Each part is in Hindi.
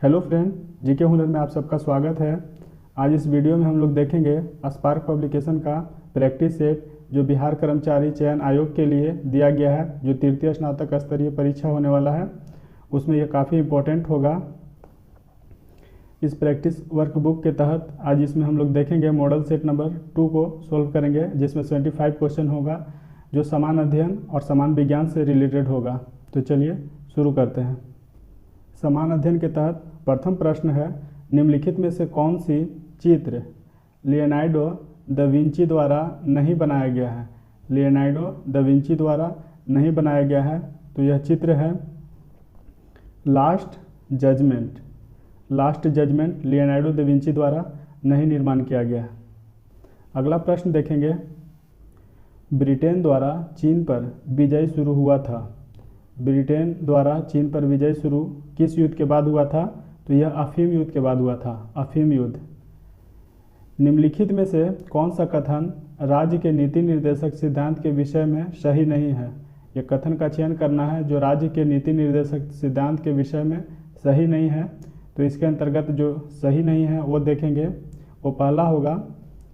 हेलो फ्रेंड, जीके हुनर में आप सबका स्वागत है। आज इस वीडियो में हम लोग देखेंगे स्पार्क पब्लिकेशन का प्रैक्टिस सेट जो बिहार कर्मचारी चयन आयोग के लिए दिया गया है, जो तृतीय स्नातक स्तरीय परीक्षा होने वाला है, उसमें यह काफ़ी इम्पोर्टेंट होगा। इस प्रैक्टिस वर्कबुक के तहत आज इसमें हम लोग देखेंगे मॉडल सेट नंबर 2 को सोल्व करेंगे, जिसमें 75 क्वेश्चन होगा जो समान अध्ययन और समान विज्ञान से रिलेटेड होगा। तो चलिए शुरू करते हैं। समान अध्ययन के तहत प्रथम प्रश्न है, निम्नलिखित में से कौन सी चित्र लियोनार्डो दा विंची द्वारा नहीं बनाया गया है। लियोनार्डो दा विंची द्वारा नहीं बनाया गया है, तो यह चित्र है last judgment. Last judgment Leonardo da Vinci द्वारा नहीं निर्माण किया गया है। अगला प्रश्न देखेंगे, ब्रिटेन द्वारा चीन पर विजय शुरू हुआ था। ब्रिटेन द्वारा चीन पर विजय शुरू किस युद्ध के बाद हुआ था? तो यह अफीम युद्ध के बाद हुआ था, अफीम युद्ध। निम्नलिखित में से कौन सा कथन राज्य के नीति निर्देशक सिद्धांत के विषय में सही नहीं है? यह कथन का चयन करना है जो राज्य के नीति निर्देशक सिद्धांत के विषय में सही नहीं है। तो इसके अंतर्गत जो सही नहीं है वो देखेंगे। वो पहला होगा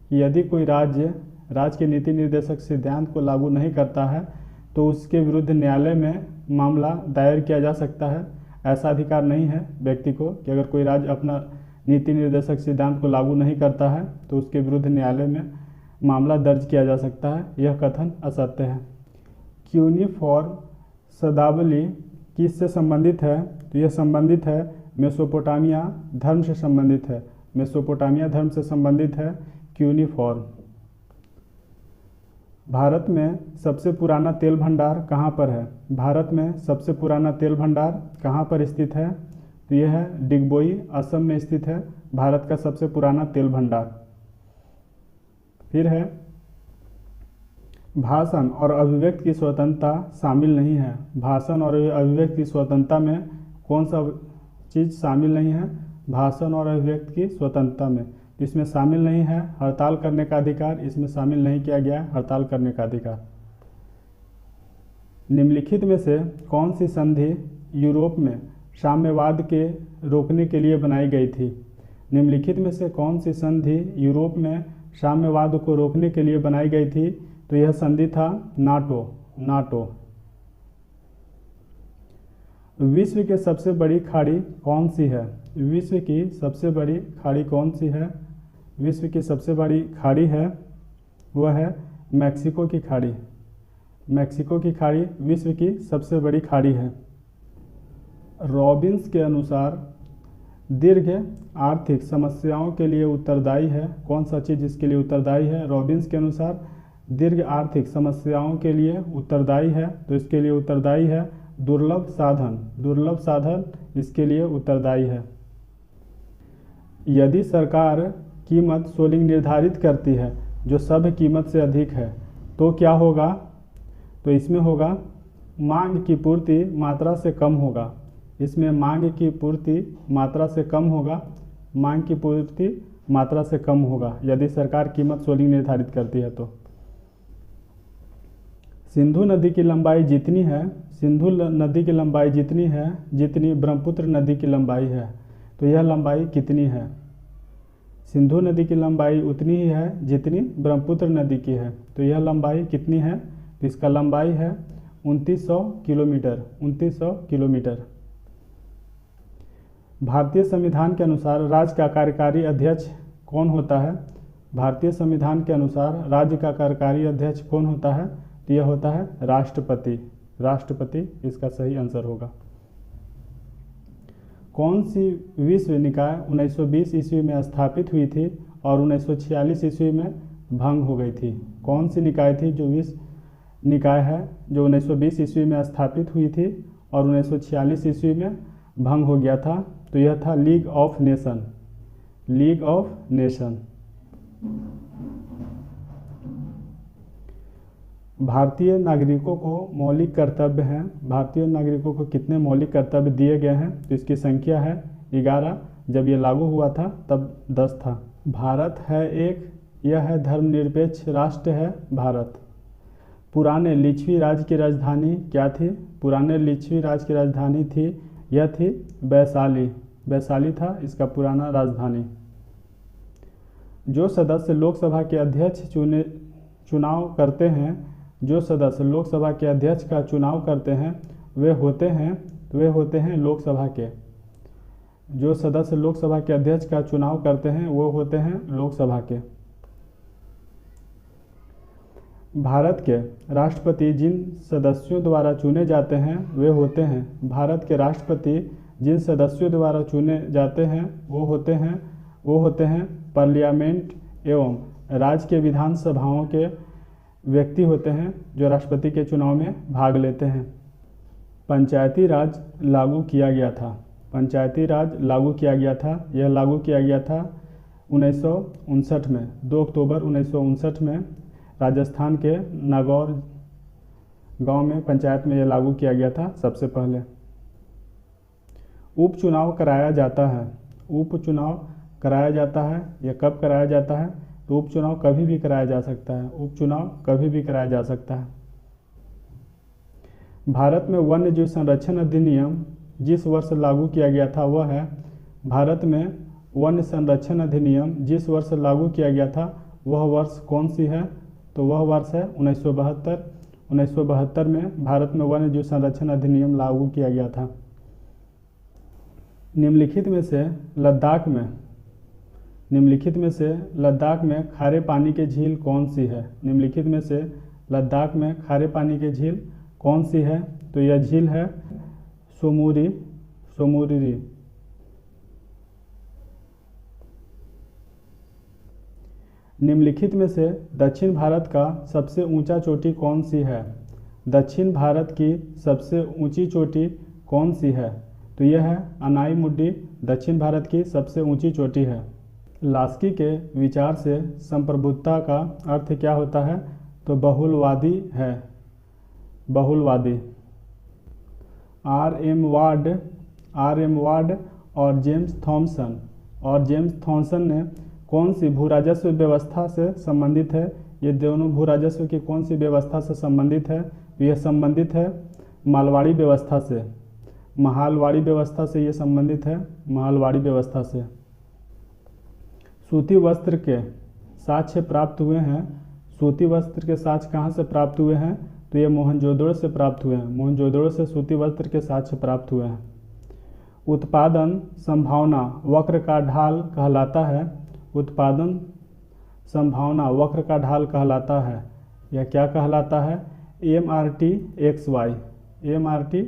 कि यदि कोई राज्य के नीति निर्देशक सिद्धांत को लागू नहीं करता है तो उसके विरुद्ध न्यायालय में मामला दायर किया जा सकता है। ऐसा अधिकार नहीं है व्यक्ति को कि अगर कोई राज्य अपना नीति निर्देशक सिद्धांत को लागू नहीं करता है तो उसके विरुद्ध न्यायालय में मामला दर्ज किया जा सकता है। यह कथन असत्य है। क्यूनिफॉर्म शब्दावली किससे संबंधित है? तो यह संबंधित है मेसोपोटामिया धर्म से संबंधित है। मेसोपोटामिया धर्म से संबंधित है क्यूनिफॉर्म। भारत में सबसे पुराना तेल भंडार कहाँ पर है? भारत में सबसे पुराना तेल भंडार कहाँ पर स्थित है? तो यह है डिगबोई, असम में स्थित है भारत का सबसे पुराना तेल भंडार। फिर है, भाषण और अभिव्यक्ति की स्वतंत्रता शामिल नहीं है। भाषण और अभिव्यक्ति की स्वतंत्रता में कौन सा चीज़ शामिल नहीं है? भाषण और अभिव्यक्ति की स्वतंत्रता में इसमें शामिल नहीं है हड़ताल करने का अधिकार। इसमें शामिल नहीं किया गया है हड़ताल करने का अधिकार। निम्नलिखित में से कौन सी संधि यूरोप में साम्यवाद के रोकने के लिए बनाई गई थी? निम्नलिखित में से कौन सी संधि यूरोप में साम्यवाद को रोकने के लिए बनाई गई थी? तो यह संधि था नाटो। विश्व की सबसे बड़ी खाड़ी कौन सी है? विश्व की सबसे बड़ी खाड़ी कौन सी है? विश्व की सबसे बड़ी खाड़ी है वह है मैक्सिको की खाड़ी। मैक्सिको की खाड़ी विश्व की सबसे बड़ी खाड़ी है। रॉबिन्स के अनुसार दीर्घ आर्थिक समस्याओं के लिए उत्तरदायी है। कौन सा चीज़ इसके लिए उत्तरदायी है? रॉबिन्स के अनुसार दीर्घ आर्थिक समस्याओं के लिए उत्तरदायी है, तो इसके लिए उत्तरदायी है दुर्लभ साधन। दुर्लभ साधन इसके लिए उत्तरदायी है। यदि सरकार कीमत सोलिंग निर्धारित करती है जो सब कीमत से अधिक है तो क्या होगा? तो इसमें होगा मांग की पूर्ति मात्रा से कम होगा। इसमें मांग की पूर्ति मात्रा से कम होगा। मांग की पूर्ति मात्रा से कम होगा यदि सरकार कीमत सोलिंग निर्धारित करती है तो। सिंधु नदी की लंबाई जितनी है, सिंधु नदी की लंबाई जितनी है जितनी ब्रह्मपुत्र नदी की लंबाई है, तो यह लंबाई कितनी है? सिंधु नदी की लंबाई उतनी ही है जितनी ब्रह्मपुत्र नदी की है, तो यह लंबाई कितनी है? तो इसका लंबाई है 2900 किलोमीटर। 2900 किलोमीटर। भारतीय संविधान के अनुसार राज्य का कार्यकारी अध्यक्ष कौन होता है? भारतीय संविधान के अनुसार राज्य का कार्यकारी अध्यक्ष कौन होता है? तो यह होता है राष्ट्रपति। राष्ट्रपति इसका सही आंसर होगा। कौन सी विश्व निकाय 1920 ईस्वी में स्थापित हुई थी और 1946 ईस्वी में भंग हो गई थी? कौन सी निकाय थी जो विश्व निकाय है जो 1920 ईस्वी में स्थापित हुई थी और 1946 ईस्वी में भंग हो गया था? तो यह था league of nation. League of nation. भारतीय नागरिकों को मौलिक कर्तव्य हैं। भारतीय नागरिकों को कितने मौलिक कर्तव्य दिए गए हैं? तो इसकी संख्या है 11। जब ये लागू हुआ था तब 10 था। भारत है एक, यह है धर्मनिरपेक्ष राष्ट्र है भारत। पुराने लिच्छवी राज्य की राजधानी क्या थी? पुराने लिच्छवी राज्य की राजधानी थी, यह थी वैशाली। वैशाली था इसका पुराना राजधानी। जो सदस्य लोकसभा के अध्यक्ष चुनाव करते हैं, जो सदस्य लोकसभा के अध्यक्ष का चुनाव करते हैं वे होते हैं लोकसभा के। जो सदस्य लोकसभा के अध्यक्ष का चुनाव करते हैं वो होते हैं लोकसभा के। भारत के राष्ट्रपति जिन सदस्यों द्वारा चुने जाते हैं वे होते हैं, भारत के राष्ट्रपति जिन सदस्यों द्वारा चुने जाते हैं वो होते हैं पार्लियामेंट एवं राज्य के विधानसभाओं के व्यक्ति होते हैं जो राष्ट्रपति के चुनाव में भाग लेते हैं। पंचायती राज लागू किया गया था। पंचायती राज लागू किया गया था। यह लागू किया गया था 1959 में, 2 अक्टूबर 1959 में राजस्थान के नागौर गांव में पंचायत में यह लागू किया गया था सबसे पहले। उपचुनाव कराया जाता है। उपचुनाव कराया जाता है। यह कब कराया जाता है? तो उपचुनाव कभी भी कराया जा सकता है। उपचुनाव कभी भी कराया जा सकता है। भारत में वन्य जीव संरक्षण अधिनियम जिस वर्ष लागू किया गया था वह है, भारत में वन्य संरक्षण अधिनियम जिस वर्ष लागू किया गया था वह वर्ष कौन सी है? तो वह वर्ष है 1972। 1972 में भारत में वन्य जीव संरक्षण अधिनियम लागू किया गया था। निम्नलिखित में से लद्दाख में खारे पानी की झील कौन सी है? निम्नलिखित में से लद्दाख में खारे पानी की झील कौन सी है? तो यह झील है सोमुरिरी। निम्नलिखित में से दक्षिण भारत का सबसे ऊंचा चोटी कौन सी है? दक्षिण भारत की सबसे ऊंची चोटी कौन सी है? तो यह है अनाईमुड्डी, दक्षिण भारत की सबसे ऊंची चोटी है। लास्की के विचार से संप्रभुता का अर्थ क्या होता है? तो बहुलवादी है, बहुलवादी। R.M. वार्ड और जेम्स थॉमसन ने कौन सी भूराजस्व व्यवस्था से संबंधित है? ये दोनों भूराजस्व की कौन सी व्यवस्था से संबंधित है? यह संबंधित है मालवाड़ी व्यवस्था से, महालवाड़ी व्यवस्था से ये संबंधित है, महालवाड़ी व्यवस्था से। सूती वस्त्र के साक्ष्य प्राप्त हुए हैं। सूती वस्त्र के साक्ष्य कहाँ से प्राप्त हुए हैं? तो ये मोहनजोदड़ो से प्राप्त हुए हैं। मोहनजोदड़ो से सूती वस्त्र के साक्ष्य प्राप्त हुए हैं। उत्पादन संभावना वक्र का ढाल कहलाता है। उत्पादन संभावना वक्र का ढाल कहलाता है। यह क्या कहलाता है? MRT XY। MRT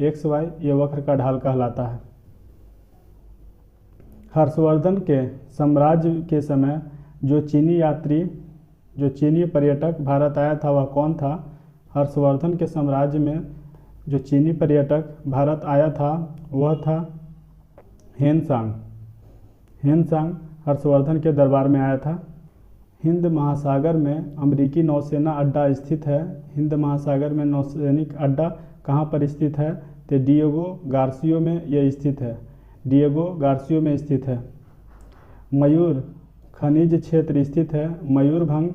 XY ये वक्र का ढाल कहलाता है। हर्षवर्धन के साम्राज्य के समय जो चीनी पर्यटक भारत आया था वह कौन था? हर्षवर्धन के साम्राज्य में जो चीनी पर्यटक भारत आया था वह था हेनसांग। हेनसांग हर्षवर्धन के दरबार में आया था। हिंद महासागर में अमेरिकी नौसेना अड्डा स्थित है। हिंद महासागर में नौसैनिक अड्डा कहाँ पर स्थित है? तो डिएगो गार्सियो में यह स्थित है। डिएगो गार्सियो में स्थित है। मयूर खनिज क्षेत्र स्थित है। मयूरभंग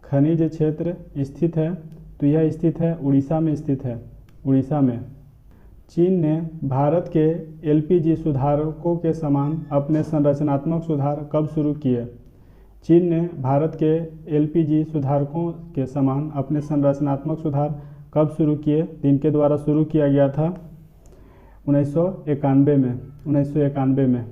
खनिज क्षेत्र स्थित है। तो यह स्थित है उड़ीसा में स्थित है, उड़ीसा में। चीन ने भारत के LPG सुधारकों के समान अपने संरचनात्मक सुधार कब शुरू किए? चीन ने भारत के LPG सुधारकों के समान अपने संरचनात्मक सुधार कब शुरू किए? इनके द्वारा शुरू किया गया था 1991 में।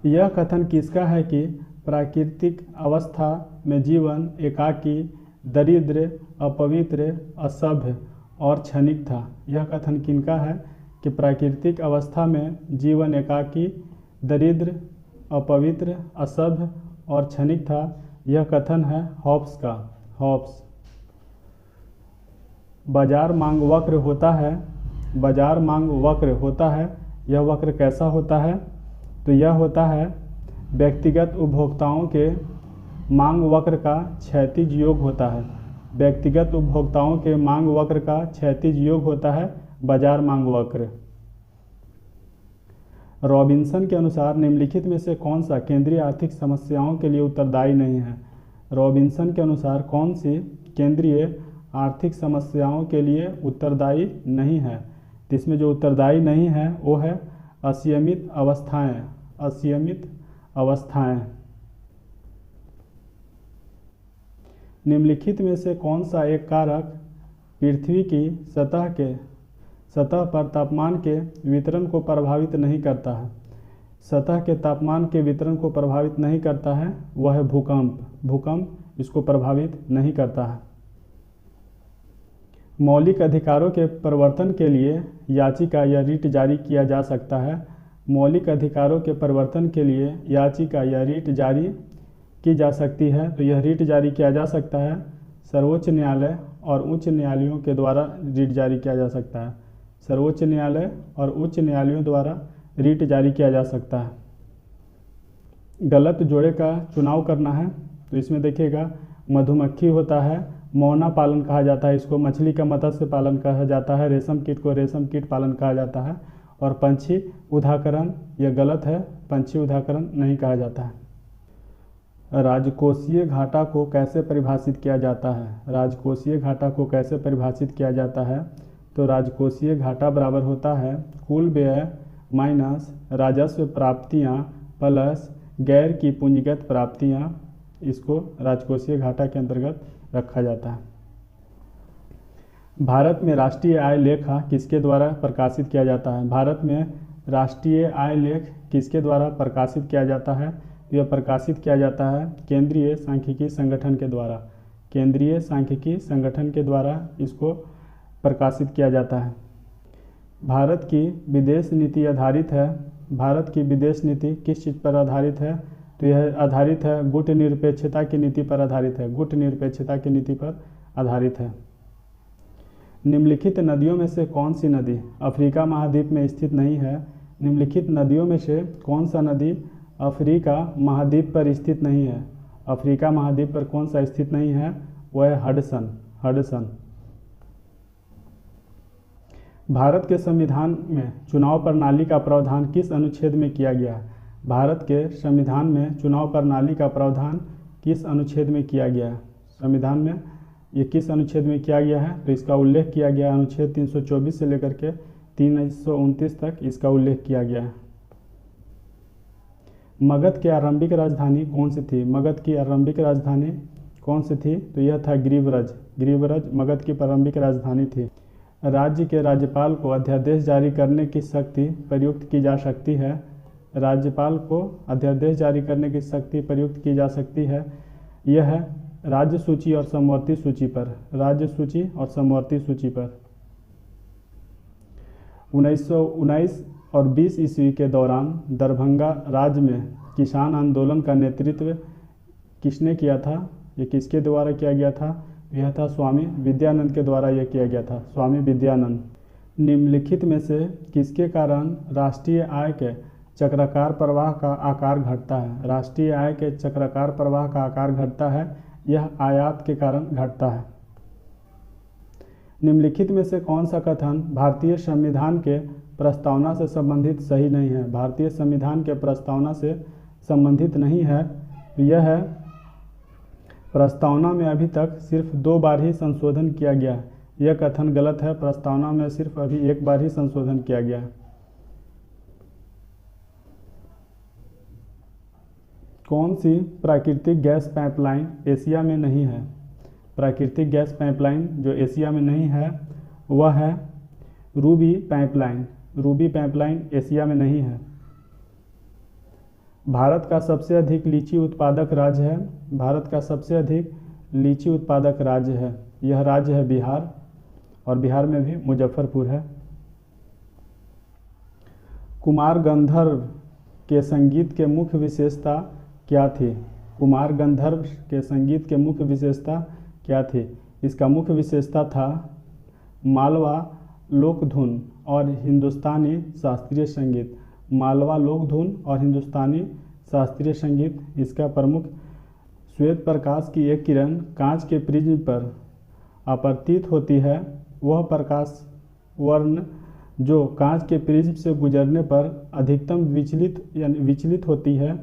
यह कथन किसका है कि प्राकृतिक अवस्था में जीवन एकाकी, दरिद्र, अपवित्र, असभ्य और क्षणिक था? यह कथन किनका है कि प्राकृतिक अवस्था में जीवन एकाकी, दरिद्र, अपवित्र, असभ्य और क्षणिक था? यह कथन है हॉब्स का। हॉब्स। बाजार मांग वक्र होता है। बाजार मांग वक्र होता है। यह वक्र कैसा होता है? तो यह होता है व्यक्तिगत उपभोक्ताओं के मांग वक्र का क्षैतिज योग होता है। व्यक्तिगत उपभोक्ताओं के मांग वक्र का क्षैतिज योग होता है बाजार मांग वक्र। रॉबिन्सन के अनुसार निम्नलिखित में से कौन सा केंद्रीय आर्थिक समस्याओं के लिए उत्तरदायी नहीं है? रॉबिन्सन के अनुसार कौन सी केंद्रीय आर्थिक समस्याओं के लिए उत्तरदायी नहीं है? इसमें जो उत्तरदायी नहीं है वो है असीमित अवस्थाएं, असीमित अवस्थाएं। निम्नलिखित में से कौन सा एक कारक पृथ्वी की सतह पर तापमान के वितरण को प्रभावित नहीं करता है? सतह के तापमान के वितरण को प्रभावित नहीं करता है, वह है भूकंप। भूकंप इसको प्रभावित नहीं करता है। मौलिक अधिकारों के परिवर्तन के लिए याचिका या रिट जारी किया जा सकता है। मौलिक अधिकारों के परिवर्तन के लिए याचिका या रिट जारी की जा सकती है, तो यह रिट जारी किया जा सकता है। सर्वोच्च न्यायालय और उच्च न्यायालयों के द्वारा रिट जारी किया जा सकता है। सर्वोच्च न्यायालय और उच्च न्यायालयों द्वारा रिट जारी किया जा सकता है। गलत जोड़े का चुनाव करना है, तो इसमें देखिएगा मधुमक्खी होता है, मौना पालन कहा जाता है इसको, मछली का मत्स्य पालन कहा जाता है, रेशम कीट को रेशम कीट पालन कहा जाता है, और पंछी उदाहकरण यह गलत है, पंछी उदाहकरण नहीं कहा जाता है। राजकोषीय घाटा को कैसे परिभाषित किया जाता है? राजकोषीय घाटा को कैसे परिभाषित किया जाता है? तो राजकोषीय घाटा बराबर होता है कुल व्यय माइनस राजस्व प्राप्तियां प्लस गैर की पूंजीगत प्राप्तियां। इसको राजकोषीय घाटा के अंतर्गत रखा जाता है। भारत में राष्ट्रीय आय लेखा किसके द्वारा प्रकाशित किया जाता है? भारत में राष्ट्रीय आय लेख किसके द्वारा प्रकाशित किया जाता है? यह प्रकाशित किया जाता है केंद्रीय सांख्यिकी संगठन के द्वारा। केंद्रीय सांख्यिकी संगठन के द्वारा इसको प्रकाशित किया जाता है। भारत की विदेश नीति आधारित है। भारत की विदेश नीति किस चीज़ पर आधारित है? तो यह आधारित है गुटनिरपेक्षता की नीति पर आधारित है। गुटनिरपेक्षता की नीति पर आधारित है। निम्नलिखित नदियों में से कौन सी नदी अफ्रीका महाद्वीप में स्थित नहीं है? निम्नलिखित नदियों में से कौन सा नदी अफ्रीका महाद्वीप पर स्थित नहीं है? अफ्रीका महाद्वीप पर कौन सा स्थित नहीं है? वह है हडसन। हडसन। भारत के संविधान में चुनाव प्रणाली का प्रावधान किस अनुच्छेद में किया गया है? भारत के संविधान में चुनाव प्रणाली का प्रावधान किस अनुच्छेद में किया गया है? संविधान में ये किस अनुच्छेद में किया गया है? तो इसका उल्लेख किया गया अनुच्छेद 324 से लेकर के 329 तक इसका उल्लेख किया गया है। मगध की आरंभिक राजधानी कौन सी थी? मगध की आरंभिक राजधानी कौन सी थी? तो यह था गिरिव्रज। गिरिव्रज मगध की प्रारंभिक राजधानी थी। राज्य के राज्यपाल को अध्यादेश जारी करने की शक्ति प्रयुक्त की जा सकती है। राज्यपाल को अध्यादेश जारी करने की शक्ति प्रयुक्त की जा सकती है। यह है राज्य सूची और समवर्ती सूची पर। राज्य सूची और समवर्ती सूची पर 1919 और 20 ईस्वी के दौरान दरभंगा राज्य में किसान आंदोलन का नेतृत्व किसने किया था? ये किसके द्वारा किया गया था? यह था स्वामी विद्यानंद के द्वारा यह किया गया था, स्वामी विद्यानंद। निम्नलिखित में से किसके कारण राष्ट्रीय आय के चक्राकार प्रवाह का आकार घटता है? राष्ट्रीय आय के चक्राकार प्रवाह का आकार घटता है, यह आयात के कारण घटता है। निम्नलिखित में से कौन सा कथन भारतीय संविधान के प्रस्तावना से संबंधित सही नहीं है? भारतीय संविधान के प्रस्तावना से संबंधित नहीं है। यह है प्रस्तावना में अभी तक सिर्फ 2 बार ही संशोधन किया गया है। यह कथन गलत है। प्रस्तावना में सिर्फ अभी 1 बार ही संशोधन किया गया है। कौन सी प्राकृतिक गैस पाइपलाइन एशिया में नहीं है? प्राकृतिक गैस पाइपलाइन जो एशिया में नहीं है वह है Ruby pipeline. Ruby pipeline Asia में नहीं है। भारत का सबसे अधिक लीची उत्पादक राज्य है। भारत का सबसे अधिक लीची उत्पादक राज्य है, यह राज्य है बिहार, और बिहार में भी मुजफ्फरपुर है। कुमार गंधर्व के संगीत के मुख्य विशेषता क्या थी? कुमार गंधर्व के संगीत के मुख्य विशेषता क्या थी? इसका मुख्य विशेषता था मालवा लोकधुन और हिंदुस्तानी शास्त्रीय संगीत। मालवा लोकधुन और हिंदुस्तानी शास्त्रीय संगीत। इसका प्रमुख श्वेत प्रकाश की एक किरण कांच के प्रिज्म पर आपतित होती है। वह प्रकाश वर्ण जो कांच के प्रिज्म से गुजरने पर अधिकतम विचलित होती है।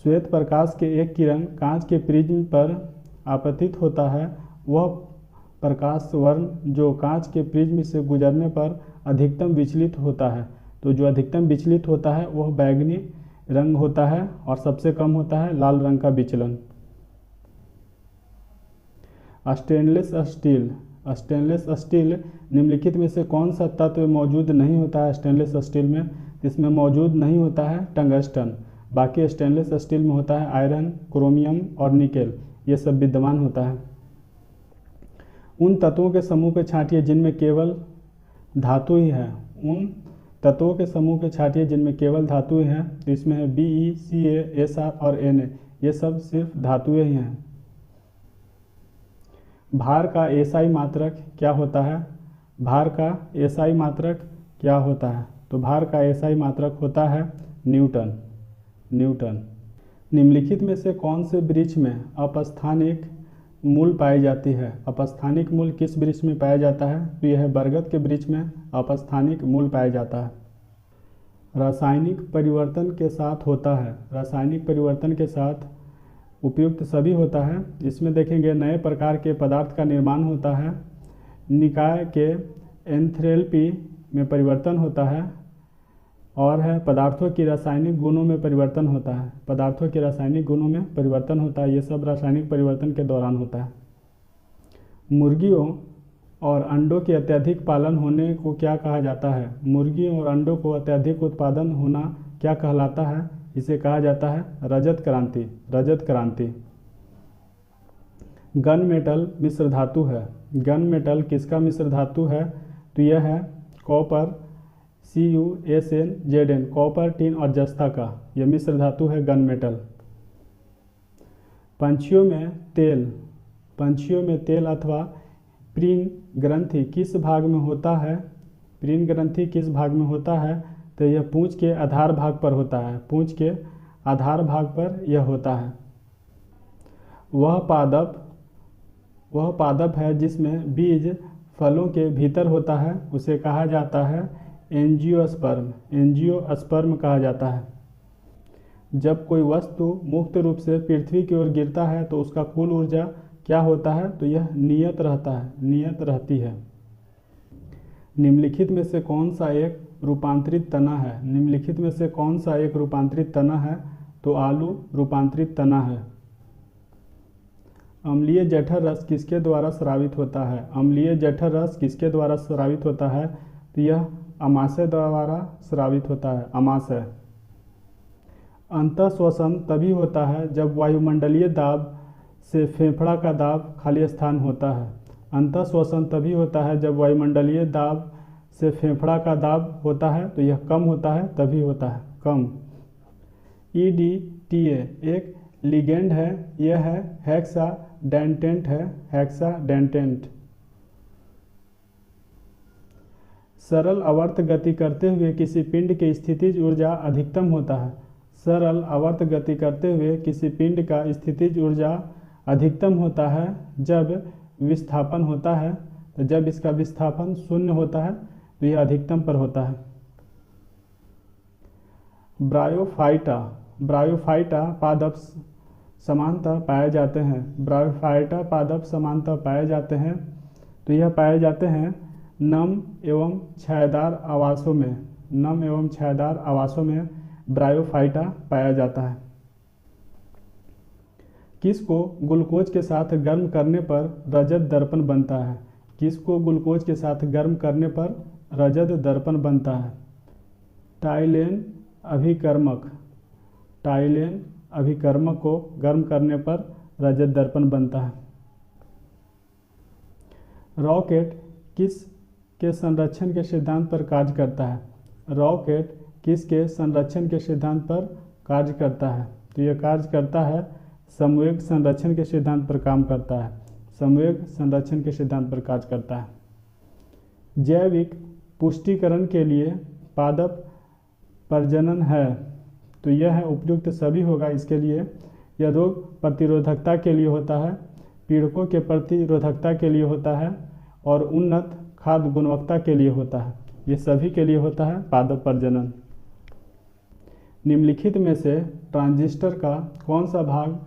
श्वेत प्रकाश के एक किरण कांच के प्रिज्म पर आपतित होता है। वह प्रकाश वर्ण जो कांच के प्रिज्म से गुजरने पर अधिकतम विचलित होता है। तो जो अधिकतम विचलित होता है वह बैंगनी रंग होता है और सबसे कम होता है लाल रंग का विचलन। Stainless steel. स्टेनलेस स्टील निम्नलिखित में से कौन सा तत्व मौजूद नहीं होता है स्टेनलेस स्टील में? इसमें मौजूद नहीं होता है टंगस्टन। बाकी स्टेनलेस स्टील में होता है आयरन, क्रोमियम और निकेल, ये सब विद्यमान होता है। उन तत्वों के समूह को छांटिए जिनमें केवल धातु ही है। उन तत्वों के समूह के छांटिए जिनमें केवल धातु ही हैं। तो इसमें है Be, Ca, Sr और Na, ये सब सिर्फ धातुएं ही हैं। भार का एसआई मात्रक क्या होता है? भार का एसआई मात्रक क्या होता है? तो भार का एसआई मात्रक होता है न्यूटन। न्यूटन। निम्नलिखित में से कौन से वृक्ष में अपस्थानिक मूल पाई जाती है? अपस्थानिक मूल किस वृक्ष में पाया जाता है? तो यह बरगद के वृक्ष में अपस्थानिक मूल पाया जाता है। रासायनिक परिवर्तन के साथ होता है। रासायनिक परिवर्तन के साथ उपयुक्त सभी होता है। इसमें देखेंगे नए प्रकार के पदार्थ का निर्माण होता है, निकाय के एंथैल्पी में परिवर्तन होता है, और है पदार्थों की रासायनिक गुणों में परिवर्तन होता है। पदार्थों के रासायनिक गुणों में परिवर्तन होता है, ये सब रासायनिक परिवर्तन के दौरान होता है। मुर्गियों और अंडों के अत्यधिक पालन होने को क्या कहा जाता है? मुर्गियों और अंडों को अत्यधिक उत्पादन होना क्या कहलाता है? इसे कहा जाता है रजत क्रांति। रजत क्रांति। गन मेटल मिश्र धातु है। गन मेटल किसका मिश्र धातु है? तो यह है कॉपर CuSnZn, कॉपर, टिन और जस्ता का यह मिश्र धातु है गन मेटल। पंछियों में तेल अथवा प्रीन ग्रंथि किस भाग में होता है? प्रीन ग्रंथि किस भाग में होता है? तो यह पूंछ के आधार भाग पर होता है। पूंछ के आधार भाग पर यह होता है। वह पादप है जिसमें बीज फलों के भीतर होता है, उसे कहा जाता है एंजियोस्पर्म। एंजियोस्पर्म कहा जाता है। जब कोई वस्तु मुक्त रूप से पृथ्वी की ओर गिरता है तो उसका कुल ऊर्जा क्या होता है? तो यह नियत रहता है, नियत रहती है। निम्नलिखित में से कौन सा एक रूपांतरित तना है? निम्नलिखित में से कौन सा एक रूपांतरित तना है? तो आलू रूपांतरित तना है। अम्लीय जठर रस किसके द्वारा स्रावित होता है? अम्लीय जठर रस किसके द्वारा स्रावित होता है? तो यह अमाशय द्वारा स्रावित होता है, अमाशय। अंतःश्वसन तभी होता है जब वायुमंडलीय दाब से फेफड़ा का दाब खाली स्थान होता है। अंतःश्वसन तभी होता है जब वायुमंडलीय दाब से फेफड़ा का दाब होता है, तो यह कम होता है, तभी होता है, कम। EDTA एक लिगेंड है, यह है हेक्साडेंटेंट है, हेक्साडेंटेंट। सरल आवर्त गति करते हुए किसी पिंड की स्थितिज ऊर्जा अधिकतम होता है। सरल आवर्त गति करते हुए किसी पिंड का स्थितिज ऊर्जा अधिकतम होता है जब विस्थापन होता है। तो जब इसका विस्थापन शून्य होता है तो यह अधिकतम पर होता है। ब्रायोफाइटा पादप समानतः पाए जाते हैं। ब्रायोफाइटा पादप समानतः पाए जाते हैं, तो यह पाए जाते हैं नम एवं छायादार आवासों में। नम एवं छायादार आवासों में ब्रायोफाइटा पाया जाता है। किसको ग्लूकोज के साथ गर्म करने पर रजत दर्पण बनता है? किसको ग्लूकोज के साथ गर्म करने पर रजत दर्पण बनता है? टाइलेन अभिकर्मक। टाइलेन अभिकर्मक को गर्म करने पर रजत दर्पण बनता है। रॉकेट किस के संरक्षण के सिद्धांत पर कार्य करता है? रॉकेट किसके संरक्षण के सिद्धांत पर कार्य करता है? तो यह कार्य करता है समवेग संरक्षण के सिद्धांत पर काम करता है। समवेग संरक्षण के सिद्धांत पर कार्य करता है। जैविक पुष्टिकरण के लिए पादप प्रजनन है, तो यह है उपयुक्त सभी होगा इसके लिए। यह रोग प्रतिरोधकता के लिए होता है, पीड़कों के प्रतिरोधकता के लिए होता है और उन्नत खाद्य गुणवत्ता के लिए होता है। ये सभी के लिए होता है पादप प्रजनन। निम्नलिखित में से ट्रांजिस्टर का कौन सा भाग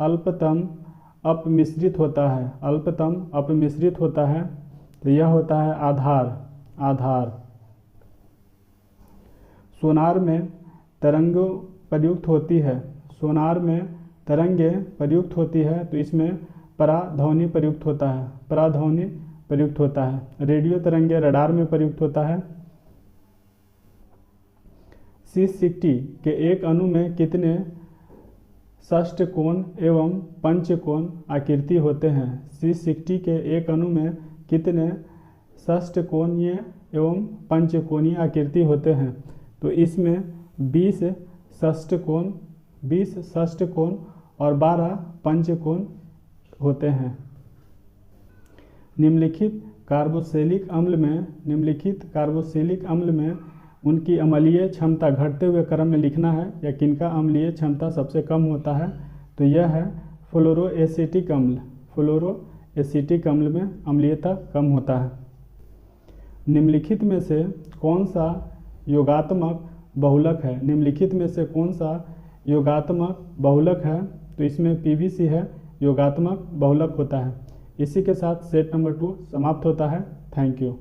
अल्पतम अपमिश्रित होता है? अल्पतम अपमिश्रित होता है, तो यह होता है आधार। आधार। सोनार में तरंगों प्रयुक्त होती है, सोनार में तरंगें प्रयुक्त होती है तो इसमें पराध्वनि प्रयुक्त होता है, पराध्वनि प्रयुक्त होता है। रेडियो तरंगे रडार में प्रयुक्त होता है। षष्ठी के एक अणु में कितने षष्ठकोण एवं पंचकोण आकृति होते हैं? षष्ठी के एक अणु में कितने षष्ठकोणीय एवं पंचकोणीय आकृति होते हैं? तो इसमें 20 षष्ठकोण और 12 पंचकोण होते हैं। निम्नलिखित कार्बोक्सिलिक अम्ल में उनकी अम्लीय क्षमता घटते हुए क्रम में लिखना है, या किनका अम्लीय क्षमता सबसे कम होता है? तो यह है फ्लोरोएसिटिक अम्ल। फ्लोरोएसिटिक अम्ल में अम्लीयता कम होता है। निम्नलिखित में से कौन सा योगात्मक बहुलक है? निम्नलिखित में से कौन सा योगात्मक बहुलक है? तो इसमें PVC है, योगात्मक बहुलक होता है। इसी के साथ सेट नंबर 2 समाप्त होता है। Thank you.